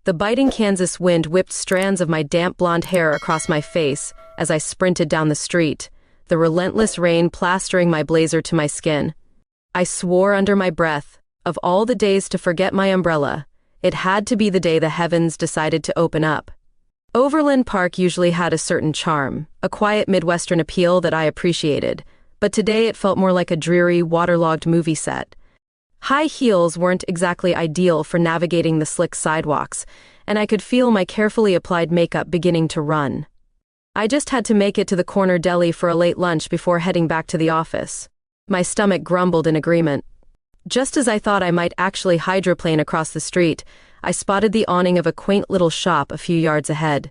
The biting Kansas wind whipped strands of my damp blonde hair across my face as I sprinted down the street, the relentless rain plastering my blazer to my skin. I swore under my breath, of all the days to forget my umbrella, it had to be the day the heavens decided to open up. Overland Park usually had a certain charm, a quiet Midwestern appeal that I appreciated, but today it felt more like a dreary, waterlogged movie set. High heels weren't exactly ideal for navigating the slick sidewalks, and I could feel my carefully applied makeup beginning to run. I just had to make it to the corner deli for a late lunch before heading back to the office. My stomach grumbled in agreement. Just as I thought I might actually hydroplane across the street, I spotted the awning of a quaint little shop a few yards ahead.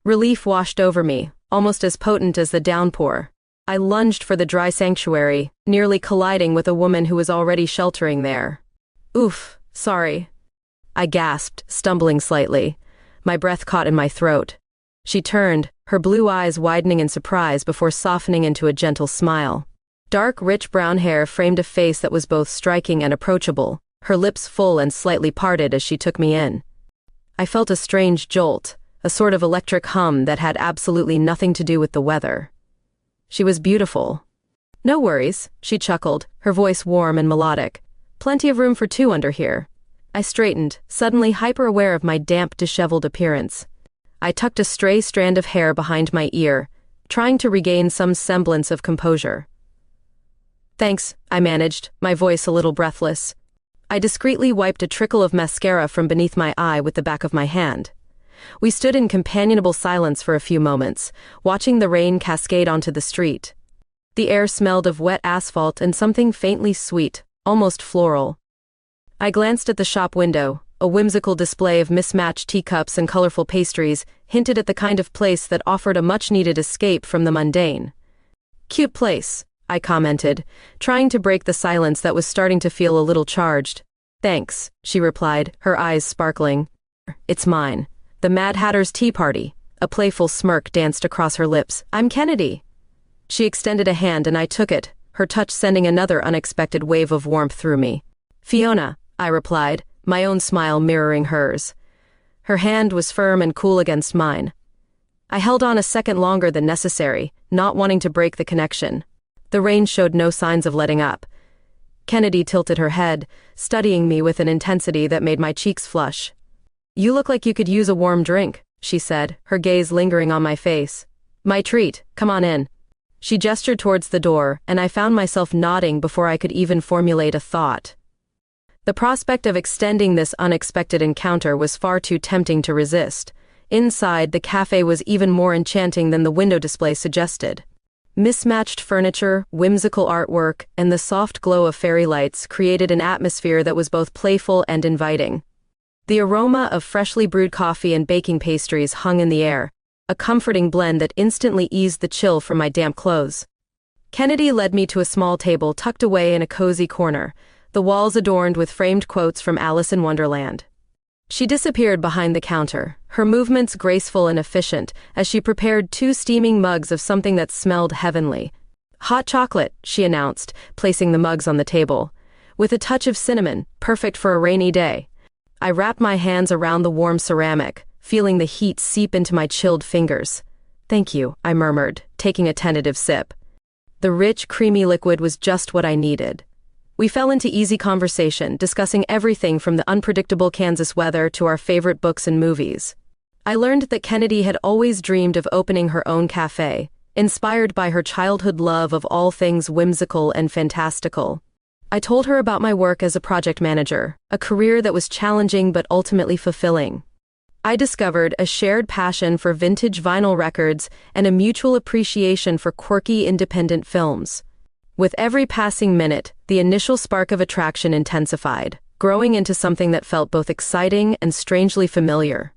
Relief washed over me, almost as potent as the downpour. I lunged for the dry sanctuary, nearly colliding with a woman who was already sheltering there. "Oof, sorry," I gasped, stumbling slightly. My breath caught in my throat. She turned, her blue eyes widening in surprise before softening into a gentle smile. Dark, rich brown hair framed a face that was both striking and approachable, her lips full and slightly parted as she took me in. I felt a strange jolt, a sort of electric hum that had absolutely nothing to do with the weather. She was beautiful. "No worries," she chuckled, her voice warm and melodic. "Plenty of room for two under here." I straightened, suddenly hyper-aware of my damp, disheveled appearance. I tucked a stray strand of hair behind my ear, trying to regain some semblance of composure. "Thanks," I managed, my voice a little breathless. I discreetly wiped a trickle of mascara from beneath my eye with the back of my hand. We stood in companionable silence for a few moments, watching the rain cascade onto the street. The air smelled of wet asphalt and something faintly sweet, almost floral. I glanced at the shop window. A whimsical display of mismatched teacups and colorful pastries hinted at the kind of place that offered a much-needed escape from the mundane. "Cute place," I commented, trying to break the silence that was starting to feel a little charged. "Thanks," she replied, her eyes sparkling. "It's mine. The Mad Hatter's Tea Party." A playful smirk danced across her lips. "I'm Kennedy." She extended a hand and I took it, her touch sending another unexpected wave of warmth through me. "Fiona," I replied, my own smile mirroring hers. Her hand was firm and cool against mine. I held on a second longer than necessary, not wanting to break the connection. The rain showed no signs of letting up. Kennedy tilted her head, studying me with an intensity that made my cheeks flush. "You look like you could use a warm drink," she said, her gaze lingering on my face. "My treat, come on in." She gestured towards the door, and I found myself nodding before I could even formulate a thought. The prospect of extending this unexpected encounter was far too tempting to resist. Inside, the cafe was even more enchanting than the window display suggested. Mismatched furniture, whimsical artwork, and the soft glow of fairy lights created an atmosphere that was both playful and inviting. The aroma of freshly brewed coffee and baking pastries hung in the air, a comforting blend that instantly eased the chill from my damp clothes. Kennedy led me to a small table tucked away in a cozy corner, the walls adorned with framed quotes from Alice in Wonderland. She disappeared behind the counter, her movements graceful and efficient, as she prepared 2 steaming mugs of something that smelled heavenly. "Hot chocolate," she announced, placing the mugs on the table. "With a touch of cinnamon, perfect for a rainy day." I wrapped my hands around the warm ceramic, feeling the heat seep into my chilled fingers. "Thank you," I murmured, taking a tentative sip. The rich, creamy liquid was just what I needed. We fell into easy conversation, discussing everything from the unpredictable Kansas weather to our favorite books and movies. I learned that Kennedy had always dreamed of opening her own cafe, inspired by her childhood love of all things whimsical and fantastical. I told her about my work as a project manager, a career that was challenging but ultimately fulfilling. I discovered a shared passion for vintage vinyl records and a mutual appreciation for quirky independent films. With every passing minute, the initial spark of attraction intensified, growing into something that felt both exciting and strangely familiar.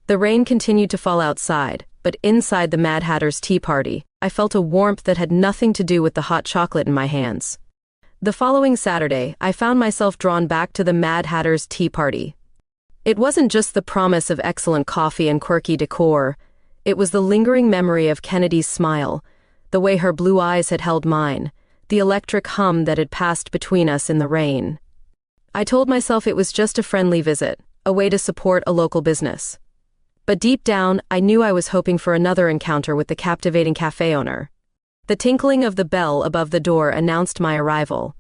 The rain continued to fall outside, but inside the Mad Hatter's Tea Party, I felt a warmth that had nothing to do with the hot chocolate in my hands. The following Saturday, I found myself drawn back to the Mad Hatter's Tea Party. It wasn't just the promise of excellent coffee and quirky decor, it was the lingering memory of Kennedy's smile, the way her blue eyes had held mine, the electric hum that had passed between us in the rain. I told myself it was just a friendly visit, a way to support a local business. But deep down, I knew I was hoping for another encounter with the captivating cafe owner. The tinkling of the bell above the door announced my arrival.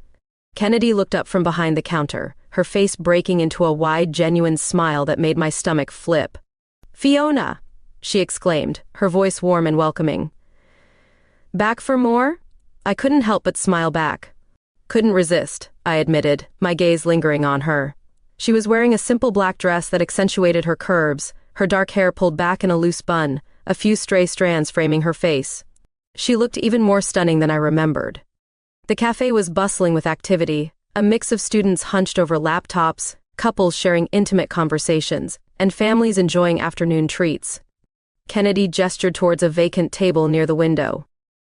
Kennedy looked up from behind the counter, her face breaking into a wide, genuine smile that made my stomach flip. "Fiona!" she exclaimed, her voice warm and welcoming. "Back for more?" I couldn't help but smile back. Couldn't resist, I admitted, my gaze lingering on her. She was wearing a simple black dress that accentuated her curves, her dark hair pulled back in a loose bun, a few stray strands framing her face. She looked even more stunning than I remembered. The cafe was bustling with activity, a mix of students hunched over laptops, couples sharing intimate conversations, and families enjoying afternoon treats. Kennedy gestured towards a vacant table near the window.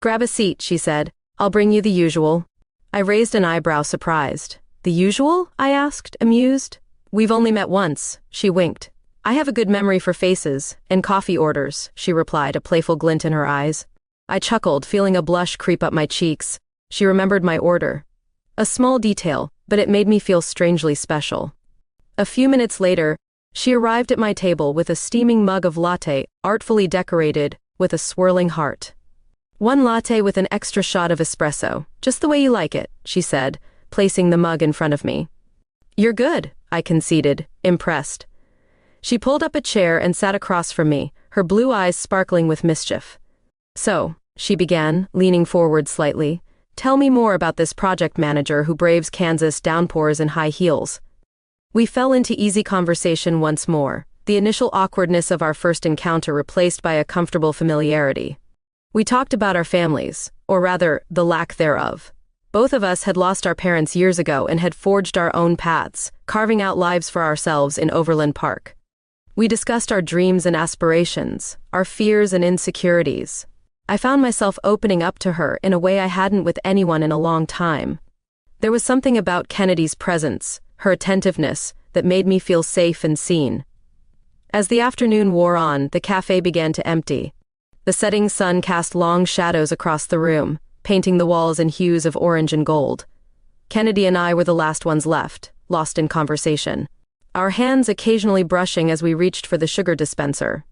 "Grab a seat," she said. "I'll bring you the usual." I raised an eyebrow, surprised. "The usual?" I asked, amused. "We've only met once," she winked. "I have a good memory for faces and coffee orders," she replied, a playful glint in her eyes. I chuckled, feeling a blush creep up my cheeks. She remembered my order. A small detail, but it made me feel strangely special. A few minutes later, she arrived at my table with a steaming mug of latte, artfully decorated with a swirling heart. "One latte with an extra shot of espresso, just the way you like it," she said, placing the mug in front of me. "You're good," I conceded, impressed. She pulled up a chair and sat across from me, her blue eyes sparkling with mischief. "So," she began, leaning forward slightly, "tell me more about this project manager who braves Kansas downpours in high heels." We fell into easy conversation once more, the initial awkwardness of our first encounter replaced by a comfortable familiarity. We talked about our families, or rather, the lack thereof. Both of us had lost our parents years ago and had forged our own paths, carving out lives for ourselves in Overland Park. We discussed our dreams and aspirations, our fears and insecurities. I found myself opening up to her in a way I hadn't with anyone in a long time. There was something about Kennedy's presence, her attentiveness, that made me feel safe and seen. As the afternoon wore on, the cafe began to empty. The setting sun cast long shadows across the room, painting the walls in hues of orange and gold. Kennedy and I were the last ones left, lost in conversation, our hands occasionally brushing as we reached for the sugar dispenser.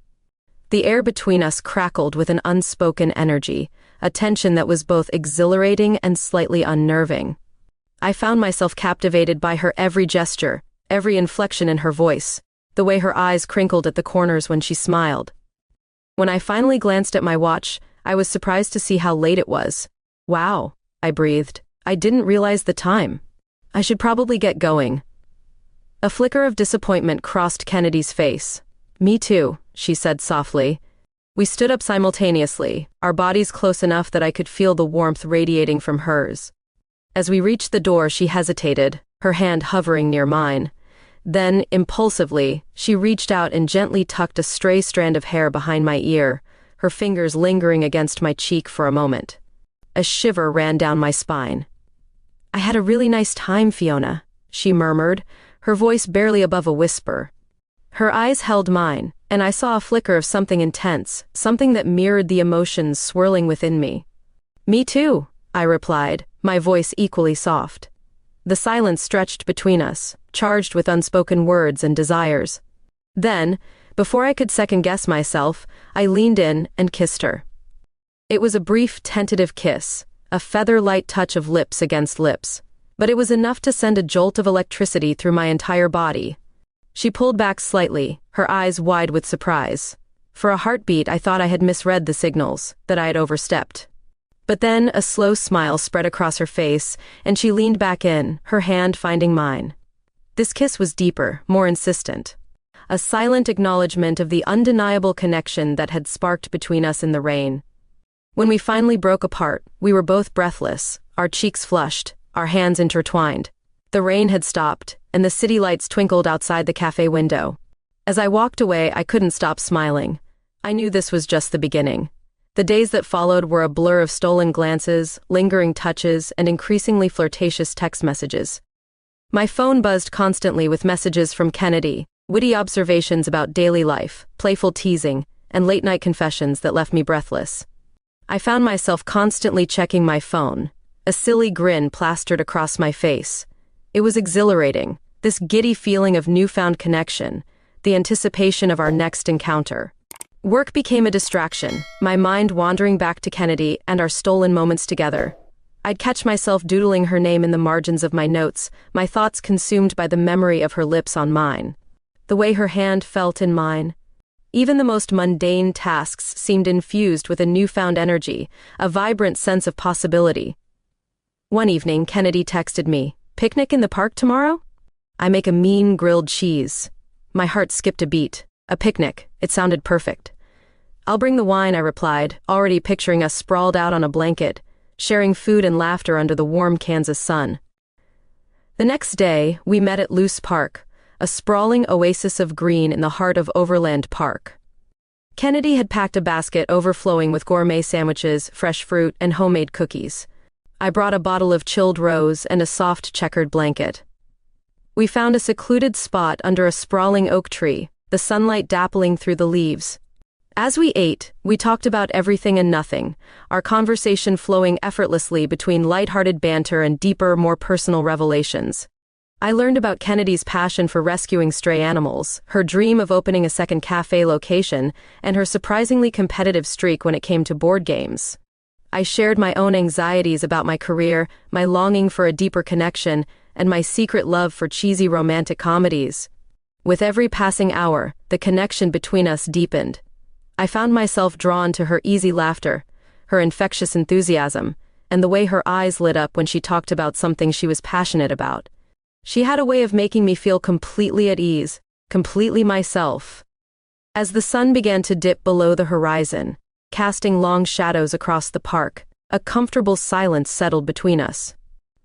The air between us crackled with an unspoken energy, a tension that was both exhilarating and slightly unnerving. I found myself captivated by her every gesture, every inflection in her voice, the way her eyes crinkled at the corners when she smiled. When I finally glanced at my watch, I was surprised to see how late it was. "Wow," I breathed. "I didn't realize the time. I should probably get going." A flicker of disappointment crossed Kennedy's face. "Me too," she said softly. We stood up simultaneously, our bodies close enough that I could feel the warmth radiating from hers. As we reached the door, she hesitated, her hand hovering near mine. Then, impulsively, she reached out and gently tucked a stray strand of hair behind my ear, her fingers lingering against my cheek for a moment. A shiver ran down my spine. "I had a really nice time, Fiona," she murmured, her voice barely above a whisper. Her eyes held mine, and I saw a flicker of something intense, something that mirrored the emotions swirling within me. "Me too," I replied, my voice equally soft. The silence stretched between us, charged with unspoken words and desires. Then, before I could second-guess myself, I leaned in and kissed her. It was a brief, tentative kiss, a feather-light touch of lips against lips, but it was enough to send a jolt of electricity through my entire body. She pulled back slightly, her eyes wide with surprise. For a heartbeat, I thought I had misread the signals, that I had overstepped. But then a slow smile spread across her face, and she leaned back in, her hand finding mine. This kiss was deeper, more insistent. A silent acknowledgement of the undeniable connection that had sparked between us in the rain. When we finally broke apart, we were both breathless, our cheeks flushed, our hands intertwined. The rain had stopped, and the city lights twinkled outside the cafe window. As I walked away, I couldn't stop smiling. I knew this was just the beginning. The days that followed were a blur of stolen glances, lingering touches, and increasingly flirtatious text messages. My phone buzzed constantly with messages from Kennedy, witty observations about daily life, playful teasing, and late-night confessions that left me breathless. I found myself constantly checking my phone, a silly grin plastered across my face. It was exhilarating, this giddy feeling of newfound connection, the anticipation of our next encounter. Work became a distraction, my mind wandering back to Kennedy and our stolen moments together. I'd catch myself doodling her name in the margins of my notes, my thoughts consumed by the memory of her lips on mine. The way her hand felt in mine. Even the most mundane tasks seemed infused with a newfound energy, a vibrant sense of possibility. One evening, Kennedy texted me, "Picnic in the park tomorrow? I make a mean grilled cheese." My heart skipped a beat. A picnic. It sounded perfect. "I'll bring the wine," I replied, already picturing us sprawled out on a blanket, sharing food and laughter under the warm Kansas sun. The next day, we met at Luce Park, a sprawling oasis of green in the heart of Overland Park. Kennedy had packed a basket overflowing with gourmet sandwiches, fresh fruit, and homemade cookies. I brought a bottle of chilled rose and a soft checkered blanket. We found a secluded spot under a sprawling oak tree, the sunlight dappling through the leaves. As we ate, we talked about everything and nothing, our conversation flowing effortlessly between lighthearted banter and deeper, more personal revelations. I learned about Kennedy's passion for rescuing stray animals, her dream of opening a second cafe location, and her surprisingly competitive streak when it came to board games. I shared my own anxieties about my career, my longing for a deeper connection, and my secret love for cheesy romantic comedies. With every passing hour, the connection between us deepened. I found myself drawn to her easy laughter, her infectious enthusiasm, and the way her eyes lit up when she talked about something she was passionate about. She had a way of making me feel completely at ease, completely myself. As the sun began to dip below the horizon, casting long shadows across the park, a comfortable silence settled between us.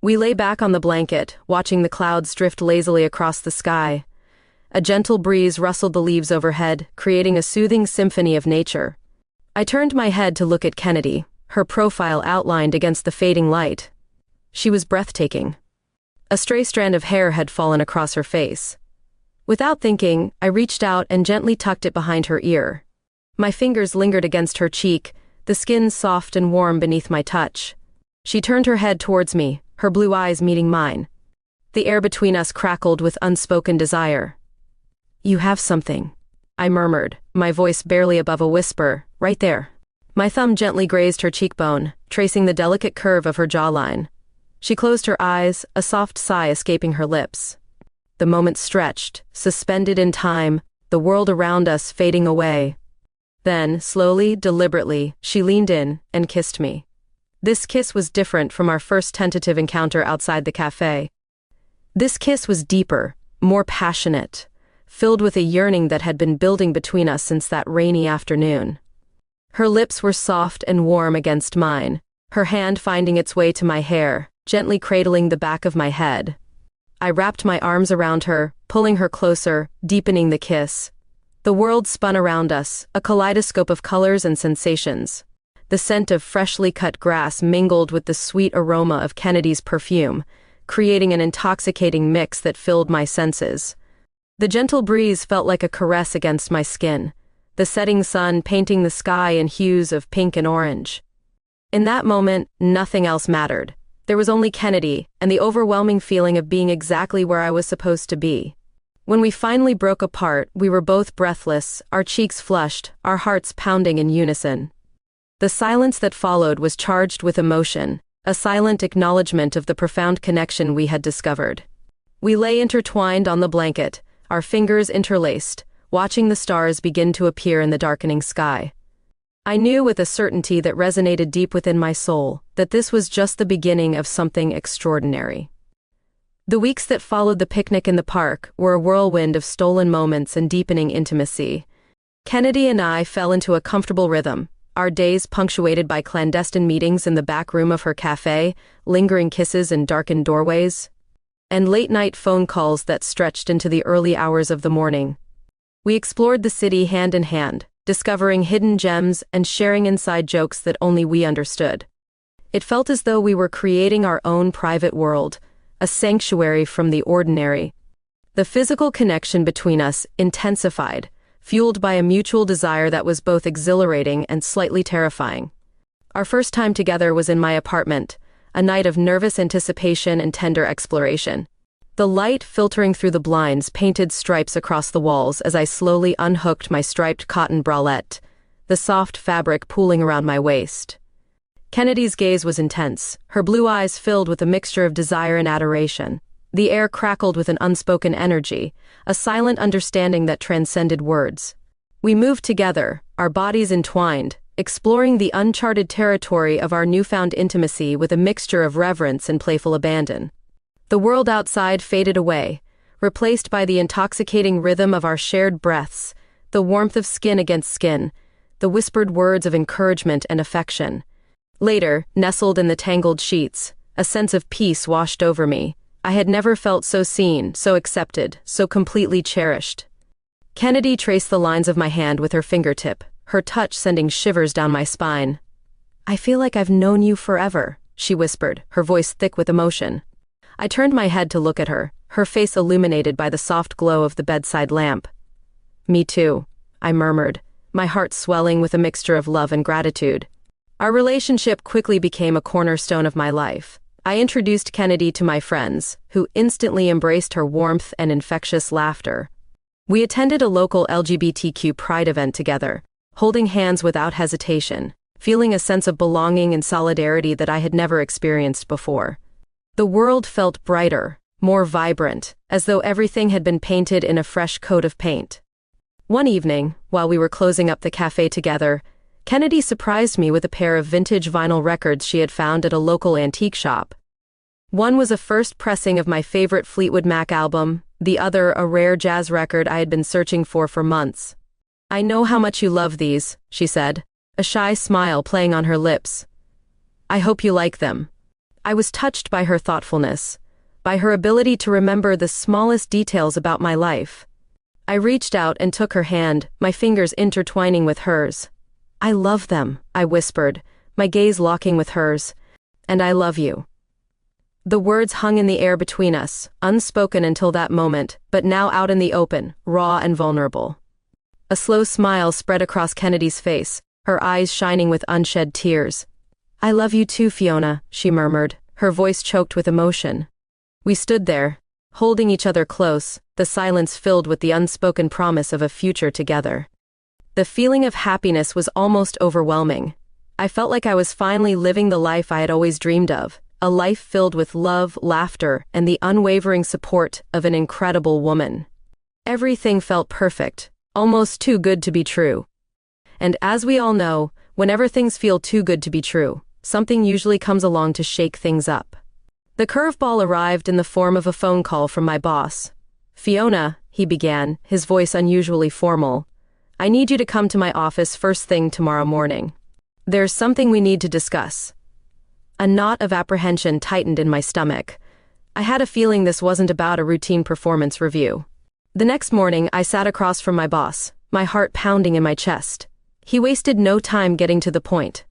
We lay back on the blanket, watching the clouds drift lazily across the sky. A gentle breeze rustled the leaves overhead, creating a soothing symphony of nature. I turned my head to look at Kennedy, her profile outlined against the fading light. She was breathtaking. A stray strand of hair had fallen across her face. Without thinking, I reached out and gently tucked it behind her ear. My fingers lingered against her cheek, the skin soft and warm beneath my touch. She turned her head towards me, her blue eyes meeting mine. The air between us crackled with unspoken desire. "You have something," I murmured, my voice barely above a whisper, "right there." My thumb gently grazed her cheekbone, tracing the delicate curve of her jawline. She closed her eyes, a soft sigh escaping her lips. The moment stretched, suspended in time, the world around us fading away. Then, slowly, deliberately, she leaned in and kissed me. This kiss was different from our first tentative encounter outside the cafe. This kiss was deeper, more passionate, filled with a yearning that had been building between us since that rainy afternoon. Her lips were soft and warm against mine, her hand finding its way to my hair, gently cradling the back of my head. I wrapped my arms around her, pulling her closer, deepening the kiss. The world spun around us, a kaleidoscope of colors and sensations. The scent of freshly cut grass mingled with the sweet aroma of Kennedy's perfume, creating an intoxicating mix that filled my senses. The gentle breeze felt like a caress against my skin, the setting sun painting the sky in hues of pink and orange. In that moment, nothing else mattered. There was only Kennedy and the overwhelming feeling of being exactly where I was supposed to be. When we finally broke apart, we were both breathless, our cheeks flushed, our hearts pounding in unison. The silence that followed was charged with emotion, a silent acknowledgement of the profound connection we had discovered. We lay intertwined on the blanket, our fingers interlaced, watching the stars begin to appear in the darkening sky. I knew with a certainty that resonated deep within my soul that this was just the beginning of something extraordinary. The weeks that followed the picnic in the park were a whirlwind of stolen moments and deepening intimacy. Kennedy and I fell into a comfortable rhythm, our days punctuated by clandestine meetings in the back room of her cafe, lingering kisses in darkened doorways, and late-night phone calls that stretched into the early hours of the morning. We explored the city hand in hand, discovering hidden gems and sharing inside jokes that only we understood. It felt as though we were creating our own private world, a sanctuary from the ordinary. The physical connection between us intensified, fueled by a mutual desire that was both exhilarating and slightly terrifying. Our first time together was in my apartment, a night of nervous anticipation and tender exploration. The light filtering through the blinds painted stripes across the walls as I slowly unhooked my striped cotton bralette, the soft fabric pooling around my waist. Kennedy's gaze was intense, her blue eyes filled with a mixture of desire and adoration. The air crackled with an unspoken energy, a silent understanding that transcended words. We moved together, our bodies entwined, exploring the uncharted territory of our newfound intimacy with a mixture of reverence and playful abandon. The world outside faded away, replaced by the intoxicating rhythm of our shared breaths, the warmth of skin against skin, the whispered words of encouragement and affection. Later, nestled in the tangled sheets, a sense of peace washed over me. I had never felt so seen, so accepted, so completely cherished. Kennedy traced the lines of my hand with her fingertip, her touch sending shivers down my spine. "I feel like I've known you forever," she whispered, her voice thick with emotion. I turned my head to look at her, her face illuminated by the soft glow of the bedside lamp. "Me too," I murmured, my heart swelling with a mixture of love and gratitude. Our relationship quickly became a cornerstone of my life. I introduced Kennedy to my friends, who instantly embraced her warmth and infectious laughter. We attended a local LGBTQ pride event together, holding hands without hesitation, feeling a sense of belonging and solidarity that I had never experienced before. The world felt brighter, more vibrant, as though everything had been painted in a fresh coat of paint. One evening, while we were closing up the cafe together, Kennedy surprised me with a pair of vintage vinyl records she had found at a local antique shop. One was a first pressing of my favorite Fleetwood Mac album, the other a rare jazz record I had been searching for months. "I know how much you love these," she said, a shy smile playing on her lips. "I hope you like them." I was touched by her thoughtfulness, by her ability to remember the smallest details about my life. I reached out and took her hand, my fingers intertwining with hers. "I love them," I whispered, my gaze locking with hers. "And I love you." The words hung in the air between us, unspoken until that moment, but now out in the open, raw and vulnerable. A slow smile spread across Kennedy's face, her eyes shining with unshed tears. "I love you too, Fiona," she murmured, her voice choked with emotion. We stood there, holding each other close, the silence filled with the unspoken promise of a future together. The feeling of happiness was almost overwhelming. I felt like I was finally living the life I had always dreamed of, a life filled with love, laughter, and the unwavering support of an incredible woman. Everything felt perfect, almost too good to be true. And as we all know, whenever things feel too good to be true, something usually comes along to shake things up. The curveball arrived in the form of a phone call from my boss. "Fiona," he began, his voice unusually formal, "I need you to come to my office first thing tomorrow morning. There's something we need to discuss." A knot of apprehension tightened in my stomach. I had a feeling this wasn't about a routine performance review. The next morning, I sat across from my boss, my heart pounding in my chest. He wasted no time getting to the point.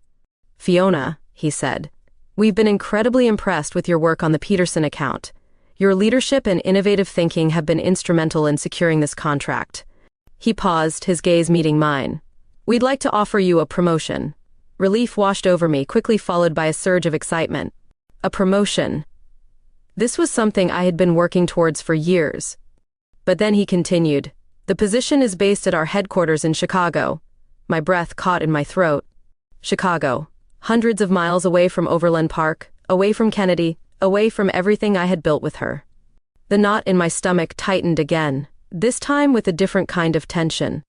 "Fiona," he said, "we've been incredibly impressed with your work on the Peterson account. Your leadership and innovative thinking have been instrumental in securing this contract." He paused, his gaze meeting mine. "We'd like to offer you a promotion." Relief washed over me, quickly followed by a surge of excitement. A promotion. This was something I had been working towards for years. But then he continued, "The position is based at our headquarters in Chicago." My breath caught in my throat. Chicago. Hundreds of miles away from Overland Park, away from Kennedy, away from everything I had built with her. The knot in my stomach tightened again, this time with a different kind of tension.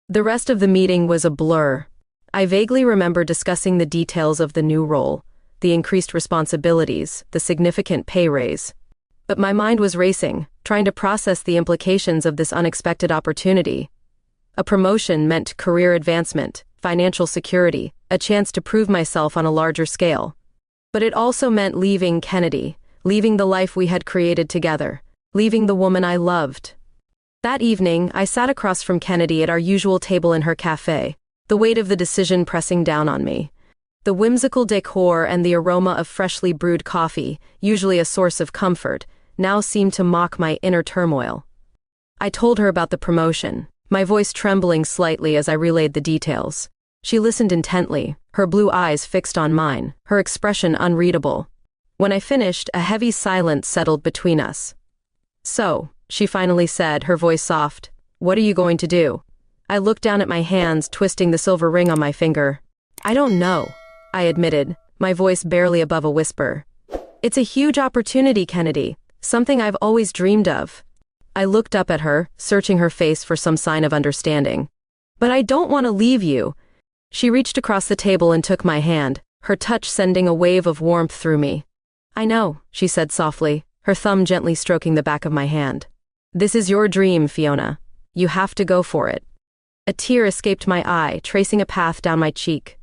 The rest of the meeting was a blur. I vaguely remember discussing the details of the new role, the increased responsibilities, the significant pay raise. But my mind was racing, trying to process the implications of this unexpected opportunity. A promotion meant career advancement, financial security, a chance to prove myself on a larger scale. But it also meant leaving Kennedy, leaving the life we had created together, leaving the woman I loved. That evening, I sat across from Kennedy at our usual table in her cafe, the weight of the decision pressing down on me. The whimsical decor and the aroma of freshly brewed coffee, usually a source of comfort, now seemed to mock my inner turmoil. I told her about the promotion, my voice trembling slightly as I relayed the details. She listened intently, her blue eyes fixed on mine, her expression unreadable. When I finished, a heavy silence settled between us. "So," she finally said, her voice soft, "what are you going to do?" I looked down at my hands, twisting the silver ring on my finger. "I don't know," I admitted, my voice barely above a whisper. "It's a huge opportunity, Kennedy, something I've always dreamed of." I looked up at her, searching her face for some sign of understanding. "But I don't want to leave you." She reached across the table and took my hand, her touch sending a wave of warmth through me. "I know," she said softly, her thumb gently stroking the back of my hand. "This is your dream, Fiona. You have to go for it." A tear escaped my eye, tracing a path down my cheek.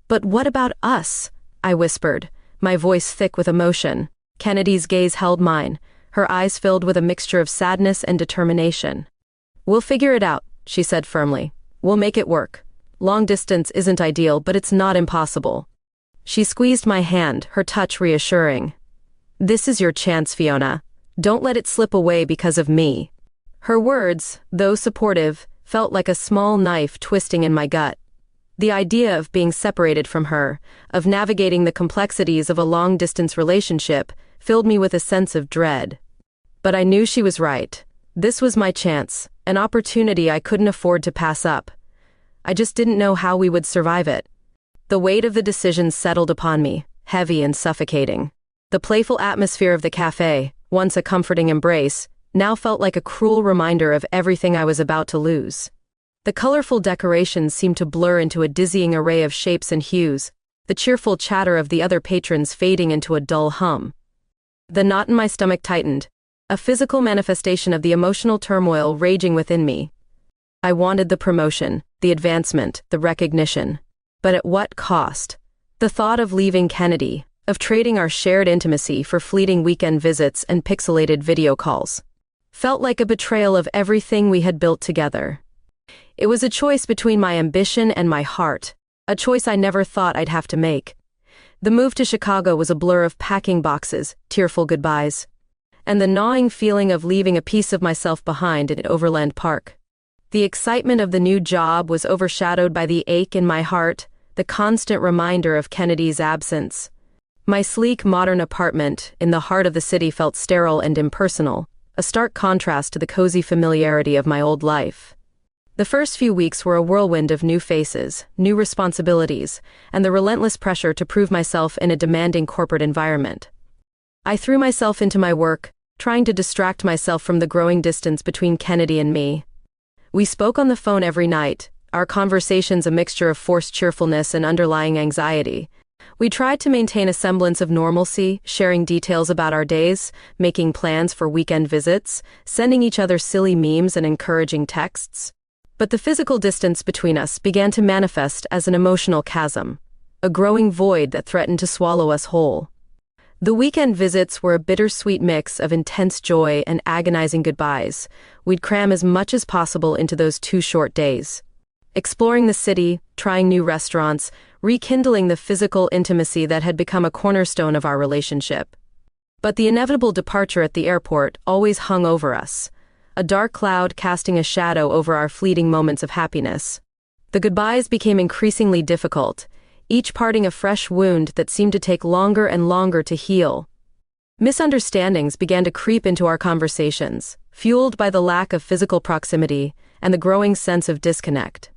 "But what about us?" I whispered, my voice thick with emotion. Kennedy's gaze held mine, her eyes filled with a mixture of sadness and determination. "We'll figure it out," she said firmly. "We'll make it work. Long distance isn't ideal, but it's not impossible." She squeezed my hand, her touch reassuring. "This is your chance, Fiona. Don't let it slip away because of me." Her words, though supportive, felt like a small knife twisting in my gut. The idea of being separated from her, of navigating the complexities of a long-distance relationship, filled me with a sense of dread. But I knew she was right. This was my chance, an opportunity I couldn't afford to pass up. I just didn't know how we would survive it. The weight of the decision settled upon me, heavy and suffocating. The playful atmosphere of the cafe, once a comforting embrace, now felt like a cruel reminder of everything I was about to lose. The colorful decorations seemed to blur into a dizzying array of shapes and hues, the cheerful chatter of the other patrons fading into a dull hum. The knot in my stomach tightened, a physical manifestation of the emotional turmoil raging within me. I wanted the promotion, the advancement, the recognition. But at what cost? The thought of leaving Kennedy, of trading our shared intimacy for fleeting weekend visits and pixelated video calls, felt like a betrayal of everything we had built together. It was a choice between my ambition and my heart, a choice I never thought I'd have to make. The move to Chicago was a blur of packing boxes, tearful goodbyes, and the gnawing feeling of leaving a piece of myself behind in Overland Park. The excitement of the new job was overshadowed by the ache in my heart, the constant reminder of Kennedy's absence. My sleek, modern apartment in the heart of the city felt sterile and impersonal, a stark contrast to the cozy familiarity of my old life. The first few weeks were a whirlwind of new faces, new responsibilities, and the relentless pressure to prove myself in a demanding corporate environment. I threw myself into my work, trying to distract myself from the growing distance between Kennedy and me. We spoke on the phone every night, our conversations a mixture of forced cheerfulness and underlying anxiety. We tried to maintain a semblance of normalcy, sharing details about our days, making plans for weekend visits, sending each other silly memes and encouraging texts. But the physical distance between us began to manifest as an emotional chasm, a growing void that threatened to swallow us whole. The weekend visits were a bittersweet mix of intense joy and agonizing goodbyes. We'd cram as much as possible into those 2 short days. Exploring the city, trying new restaurants, rekindling the physical intimacy that had become a cornerstone of our relationship. But the inevitable departure at the airport always hung over us, a dark cloud casting a shadow over our fleeting moments of happiness. The goodbyes became increasingly difficult, each parting a fresh wound that seemed to take longer and longer to heal. Misunderstandings began to creep into our conversations, fueled by the lack of physical proximity and the growing sense of disconnect.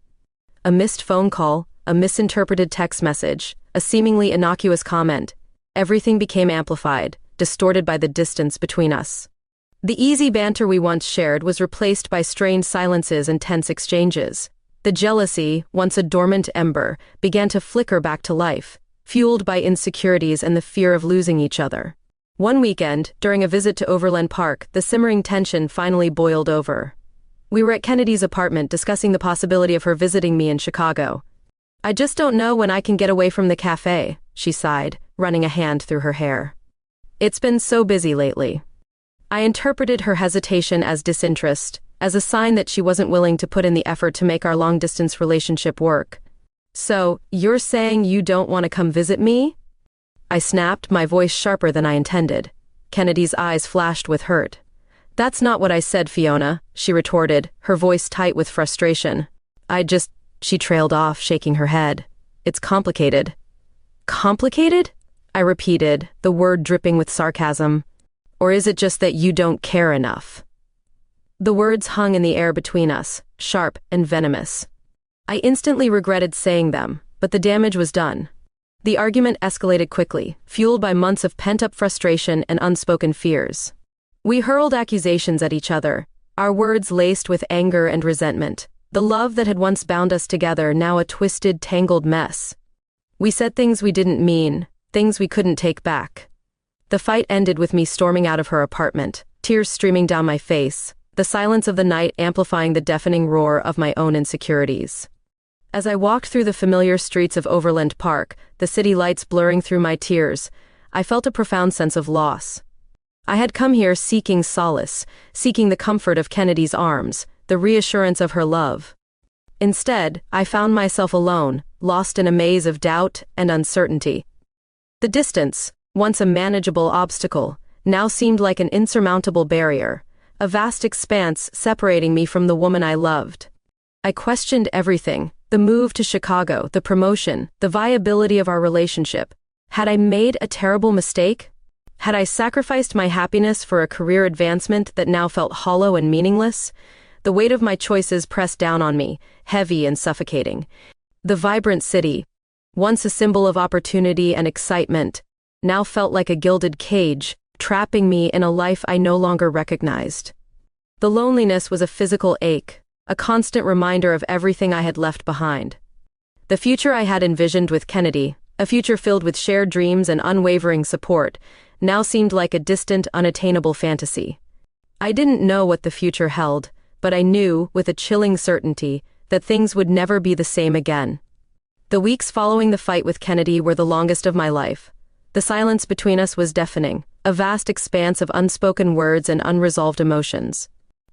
A missed phone call, a misinterpreted text message, a seemingly innocuous comment, everything became amplified, distorted by the distance between us. The easy banter we once shared was replaced by strained silences and tense exchanges. The jealousy, once a dormant ember, began to flicker back to life, fueled by insecurities and the fear of losing each other. One weekend, during a visit to Overland Park, the simmering tension finally boiled over. We were at Kennedy's apartment discussing the possibility of her visiting me in Chicago. "I just don't know when I can get away from the cafe," she sighed, running a hand through her hair. "It's been so busy lately." I interpreted her hesitation as disinterest, as a sign that she wasn't willing to put in the effort to make our long-distance relationship work. "So, you're saying you don't want to come visit me?" I snapped, my voice sharper than I intended. Kennedy's eyes flashed with hurt. "That's not what I said, Fiona," she retorted, her voice tight with frustration. She trailed off, shaking her head. "It's complicated." "Complicated?" I repeated, the word dripping with sarcasm. Or is it just that you don't care enough? The words hung in the air between us, sharp and venomous. I instantly regretted saying them, but the damage was done. The argument escalated quickly, fueled by months of pent-up frustration and unspoken fears. We hurled accusations at each other, our words laced with anger and resentment. The love that had once bound us together, now a twisted, tangled mess. We said things we didn't mean, things we couldn't take back. The fight ended with me storming out of her apartment, tears streaming down my face, the silence of the night amplifying the deafening roar of my own insecurities. As I walked through the familiar streets of Overland Park, the city lights blurring through my tears, I felt a profound sense of loss. I had come here seeking solace, seeking the comfort of Kennedy's arms, the reassurance of her love. Instead, I found myself alone, lost in a maze of doubt and uncertainty. The distance, once a manageable obstacle, now seemed like an insurmountable barrier, a vast expanse separating me from the woman I loved. I questioned everything, the move to Chicago, the promotion, the viability of our relationship. Had I made a terrible mistake? Had I sacrificed my happiness for a career advancement that now felt hollow and meaningless? The weight of my choices pressed down on me, heavy and suffocating. The vibrant city, once a symbol of opportunity and excitement, now felt like a gilded cage, trapping me in a life I no longer recognized. The loneliness was a physical ache, a constant reminder of everything I had left behind. The future I had envisioned with Kennedy, a future filled with shared dreams and unwavering support, now seemed like a distant, unattainable fantasy. I didn't know what the future held, but I knew, with a chilling certainty, that things would never be the same again. The weeks following the fight with Kennedy were the longest of my life. The silence between us was deafening, a vast expanse of unspoken words and unresolved emotions.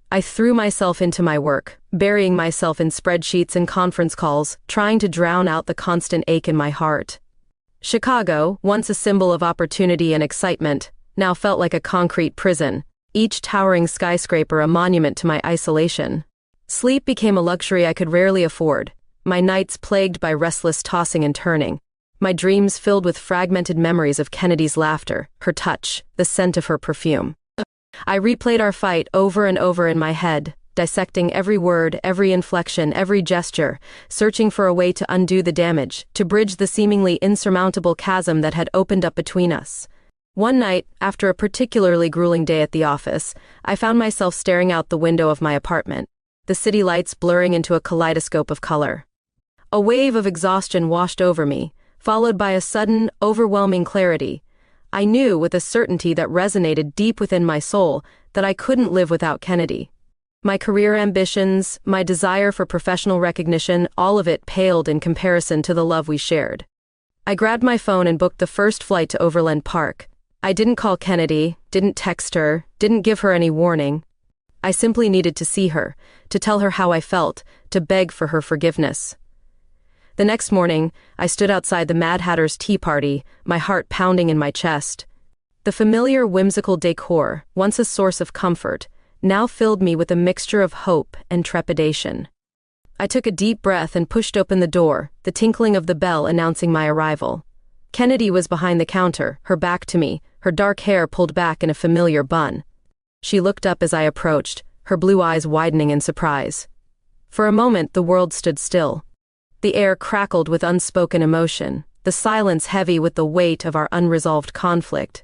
I threw myself into my work, burying myself in spreadsheets and conference calls, trying to drown out the constant ache in my heart. Chicago, once a symbol of opportunity and excitement, now felt like a concrete prison, each towering skyscraper a monument to my isolation. Sleep became a luxury I could rarely afford, my nights plagued by restless tossing and turning, my dreams filled with fragmented memories of Kennedy's laughter, her touch, the scent of her perfume. I replayed our fight over and over in my head, dissecting every word, every inflection, every gesture, searching for a way to undo the damage, to bridge the seemingly insurmountable chasm that had opened up between us. One night, after a particularly grueling day at the office, I found myself staring out the window of my apartment, the city lights blurring into a kaleidoscope of color. A wave of exhaustion washed over me, followed by a sudden, overwhelming clarity. I knew with a certainty that resonated deep within my soul that I couldn't live without Kennedy. My career ambitions, my desire for professional recognition, all of it paled in comparison to the love we shared. I grabbed my phone and booked the first flight to Overland Park. I didn't call Kennedy, didn't text her, didn't give her any warning. I simply needed to see her, to tell her how I felt, to beg for her forgiveness. The next morning, I stood outside the Mad Hatter's tea party, my heart pounding in my chest. The familiar whimsical decor, once a source of comfort, now filled me with a mixture of hope and trepidation. I took a deep breath and pushed open the door, the tinkling of the bell announcing my arrival. Kennedy was behind the counter, her back to me, her dark hair pulled back in a familiar bun. She looked up as I approached, her blue eyes widening in surprise. For a moment, the world stood still. The air crackled with unspoken emotion, the silence heavy with the weight of our unresolved conflict.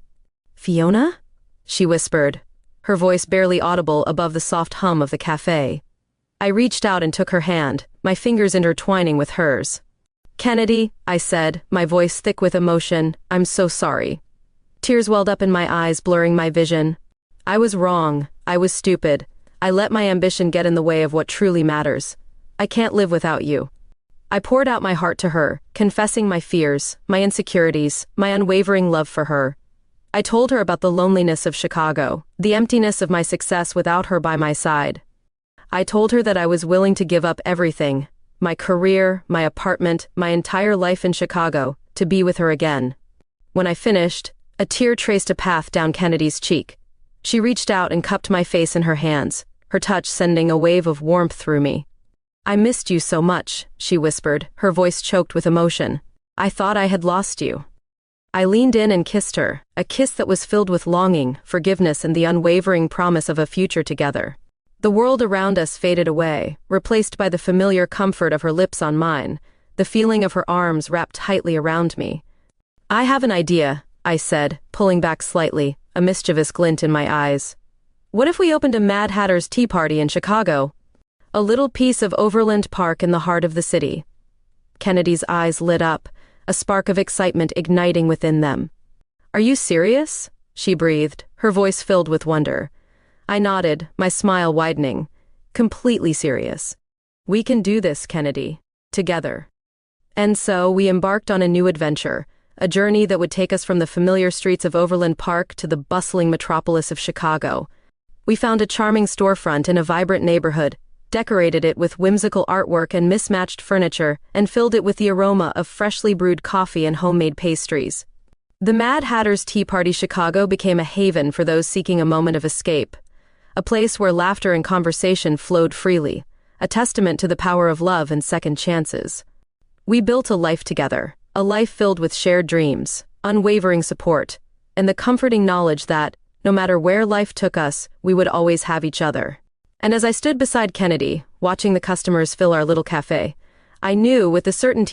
"Fiona?" she whispered, her voice barely audible above the soft hum of the cafe. I reached out and took her hand, my fingers intertwining with hers. "Kennedy," I said, my voice thick with emotion, "I'm so sorry." Tears welled up in my eyes, blurring my vision. I was wrong, I was stupid. I let my ambition get in the way of what truly matters. I can't live without you. I poured out my heart to her, confessing my fears, my insecurities, my unwavering love for her. I told her about the loneliness of Chicago, the emptiness of my success without her by my side. I told her that I was willing to give up everything, my career, my apartment, my entire life in Chicago, to be with her again. When I finished, a tear traced a path down Kennedy's cheek. She reached out and cupped my face in her hands, her touch sending a wave of warmth through me. "I missed you so much," she whispered, her voice choked with emotion. "I thought I had lost you." I leaned in and kissed her, a kiss that was filled with longing, forgiveness, and the unwavering promise of a future together. The world around us faded away, replaced by the familiar comfort of her lips on mine, the feeling of her arms wrapped tightly around me. "I have an idea," I said, pulling back slightly, a mischievous glint in my eyes. "What if we opened a Mad Hatter's Tea Party in Chicago? A little piece of Overland Park in the heart of the city." Kennedy's eyes lit up, a spark of excitement igniting within them. "Are you serious?" she breathed, her voice filled with wonder. I nodded, my smile widening. "Completely serious. We can do this, Kennedy. Together." And so we embarked on a new adventure, a journey that would take us from the familiar streets of Overland Park to the bustling metropolis of Chicago. We found a charming storefront in a vibrant neighborhood, decorated it with whimsical artwork and mismatched furniture, and filled it with the aroma of freshly brewed coffee and homemade pastries. The Mad Hatter's Tea Party Chicago became a haven for those seeking a moment of escape, a place where laughter and conversation flowed freely, a testament to the power of love and second chances. We built a life together, a life filled with shared dreams, unwavering support, and the comforting knowledge that, no matter where life took us, we would always have each other. And as I stood beside Kennedy, watching the customers fill our little cafe, I knew with the certainty